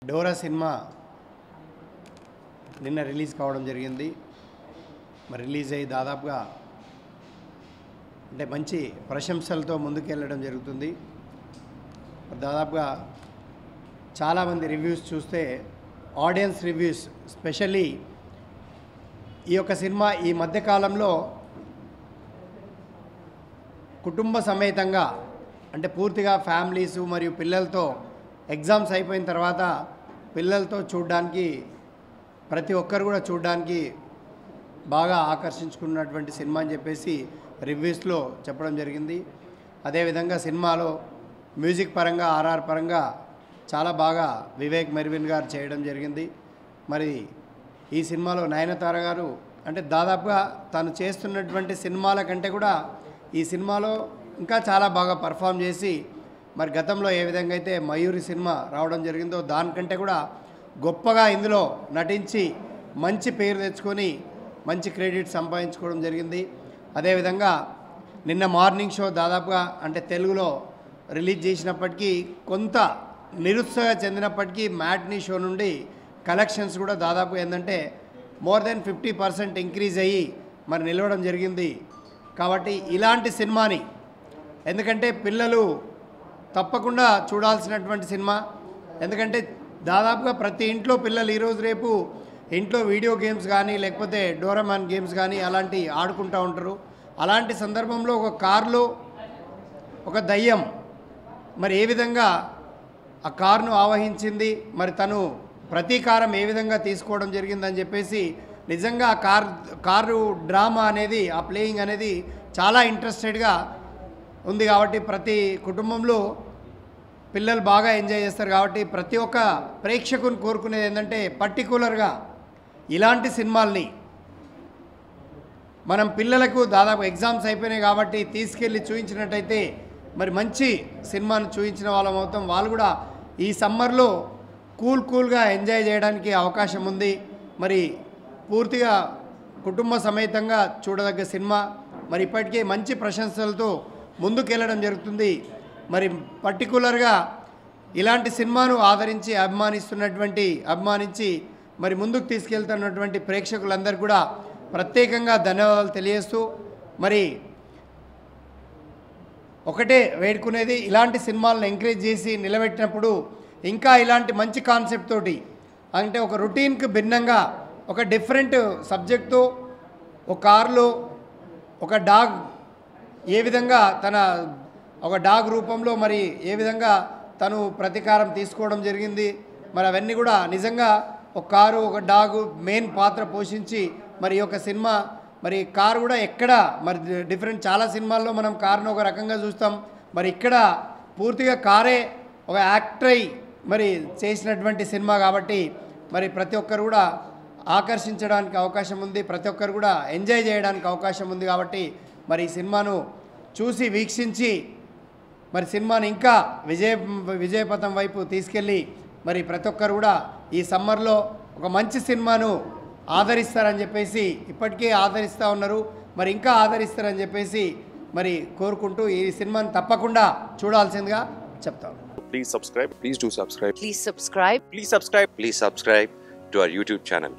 Dora cinema నిన్న release కావడం జరిగింది. మరి రిలీజ్ అయ్యి దాదాపుగా అంటే మంచి ప్రశంసలతో ముందుకెళ్ళడం జరుగుతుంది. దాదాపుగా చాలామంది రివ్యూస్ చూస్తే ఆడియన్స్ రివ్యూస్ స్పెషల్లీ ఈ యొక్క సినిమా ఈ మధ్యకాలంలో కుటుంబ సమేతంగా అంటే పూర్తిగా ఫ్యామిలీసు మరియు పిల్లలతో ఎగ్జామ్స్ అయిపోయిన తర్వాత పిల్లలతో చూడడానికి ప్రతి ఒక్కరు కూడా చూడడానికి బాగా ఆకర్షించుకున్నటువంటి సినిమా అని చెప్పేసి రివ్యూస్లో చెప్పడం జరిగింది. అదేవిధంగా సినిమాలో మ్యూజిక్ పరంగా ఆర్ఆర్ పరంగా చాలా బాగా వివేక్ మెర్విన్ గారు చేయడం జరిగింది. మరి ఈ సినిమాలో నయనతార గారు అంటే దాదాపుగా తను చేస్తున్నటువంటి సినిమాల కంటే కూడా ఈ సినిమాలో ఇంకా చాలా బాగా పర్ఫామ్ చేసి మరి గతంలో ఏ విధంగా అయితే మయూరి సినిమా రావడం జరిగిందో దానికంటే కూడా గొప్పగా ఇందులో నటించి మంచి పేరు తెచ్చుకొని మంచి క్రెడిట్ సంపాదించుకోవడం జరిగింది. అదేవిధంగా నిన్న మార్నింగ్ షో దాదాపుగా అంటే తెలుగులో రిలీజ్ చేసినప్పటికీ కొంత నిరుత్సాహ చెందినప్పటికీ మ్యాట్నీ షో నుండి కలెక్షన్స్ కూడా దాదాపు ఏంటంటే మోర్ దెన్ 50% ఇంక్రీజ్ అయ్యి మరి నిలవడం జరిగింది. కాబట్టి ఇలాంటి సినిమాని ఎందుకంటే పిల్లలు తప్పకుండా చూడాల్సినటువంటి సినిమా. ఎందుకంటే దాదాపుగా ప్రతి ఇంట్లో పిల్లలు ఈరోజు రేపు ఇంట్లో వీడియో గేమ్స్ కానీ లేకపోతే డోరామాన్ గేమ్స్ కానీ అలాంటి ఆడుకుంటూ ఉంటారు. అలాంటి సందర్భంలో ఒక కారులో ఒక దయ్యం మరి ఏ విధంగా ఆ కారును ఆవహించింది, మరి తను ప్రతీకారం ఏ విధంగా తీసుకోవడం జరిగిందని చెప్పేసి నిజంగా ఆ కారు డ్రామా అనేది ఆ ప్లేయింగ్ అనేది చాలా ఇంట్రెస్టెడ్గా ఉంది. కాబట్టి ప్రతి కుటుంబంలో పిల్లలు బాగా ఎంజాయ్ చేస్తారు. కాబట్టి ప్రతి ఒక్క ప్రేక్షకుని కోరుకునేది ఏంటంటే పర్టికులర్గా ఇలాంటి సినిమాల్ని మనం పిల్లలకు దాదాపు ఎగ్జామ్స్ అయిపోయినాయి కాబట్టి తీసుకెళ్ళి చూపించినట్టయితే మరి మంచి సినిమాను చూపించిన వాళ్ళం అవుతాం. వాళ్ళు కూడా ఈ సమ్మర్లో కూల్గా ఎంజాయ్ చేయడానికి అవకాశం ఉంది. మరి పూర్తిగా కుటుంబ సమేతంగా చూడదగ్గ సినిమా. మరి ఇప్పటికే మంచి ప్రశంసలతో ముందుకెళ్ళడం జరుగుతుంది. మరి పర్టికులర్గా ఇలాంటి సినిమాను ఆదరించి అభిమానించి మరి ముందుకు తీసుకెళ్తున్నటువంటి ప్రేక్షకులందరూ కూడా ప్రత్యేకంగా ధన్యవాదాలు తెలియజేస్తూ మరి ఒకటే వేడుకునేది ఇలాంటి సినిమాలను ఎంకరేజ్ చేసి నిలబెట్టినప్పుడు ఇంకా ఇలాంటి మంచి కాన్సెప్ట్ తోటి అంటే ఒక రొటీన్కి భిన్నంగా ఒక డిఫరెంట్ సబ్జెక్ట్తో ఒక కారులో ఒక డాగ్ ఏ విధంగా ఒక డాగ్ రూపంలో మరి ఏ విధంగా తను ప్రతీకారం తీసుకోవడం జరిగింది. మరి అవన్నీ కూడా నిజంగా ఒక కారు ఒక డాగు మెయిన్ పాత్ర పోషించి మరి ఈ యొక్క సినిమా మరి కారు కూడా ఎక్కడ మరి డిఫరెంట్ చాలా సినిమాల్లో మనం కారును ఒక రకంగా చూస్తాం. మరి ఇక్కడ పూర్తిగా కారే ఒక యాక్టర్ అయి మరి చేసినటువంటి సినిమా కాబట్టి మరి ప్రతి ఒక్కరు కూడా ఆకర్షించడానికి అవకాశం ఉంది, ప్రతి ఒక్కరు కూడా ఎంజాయ్ చేయడానికి అవకాశం ఉంది. కాబట్టి మరి ఈ సినిమాను చూసి వీక్షించి మరి సినిమాని ఇంకా విజయపథం వైపు తీసుకెళ్ళి మరి ప్రతి ఒక్కరు కూడా ఈ సమ్మర్లో ఒక మంచి సినిమాను ఆదరిస్తారని చెప్పేసి ఇప్పటికే ఆదరిస్తూ ఉన్నారు. మరి ఇంకా ఆదరిస్తారని చెప్పేసి మరి కోరుకుంటూ ఈ సినిమాని తప్పకుండా చూడాల్సిందిగా చెప్తాను. Please subscribe. Please do subscribe. Please subscribe. Please subscribe. Please subscribe to our YouTube channel.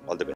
All the best.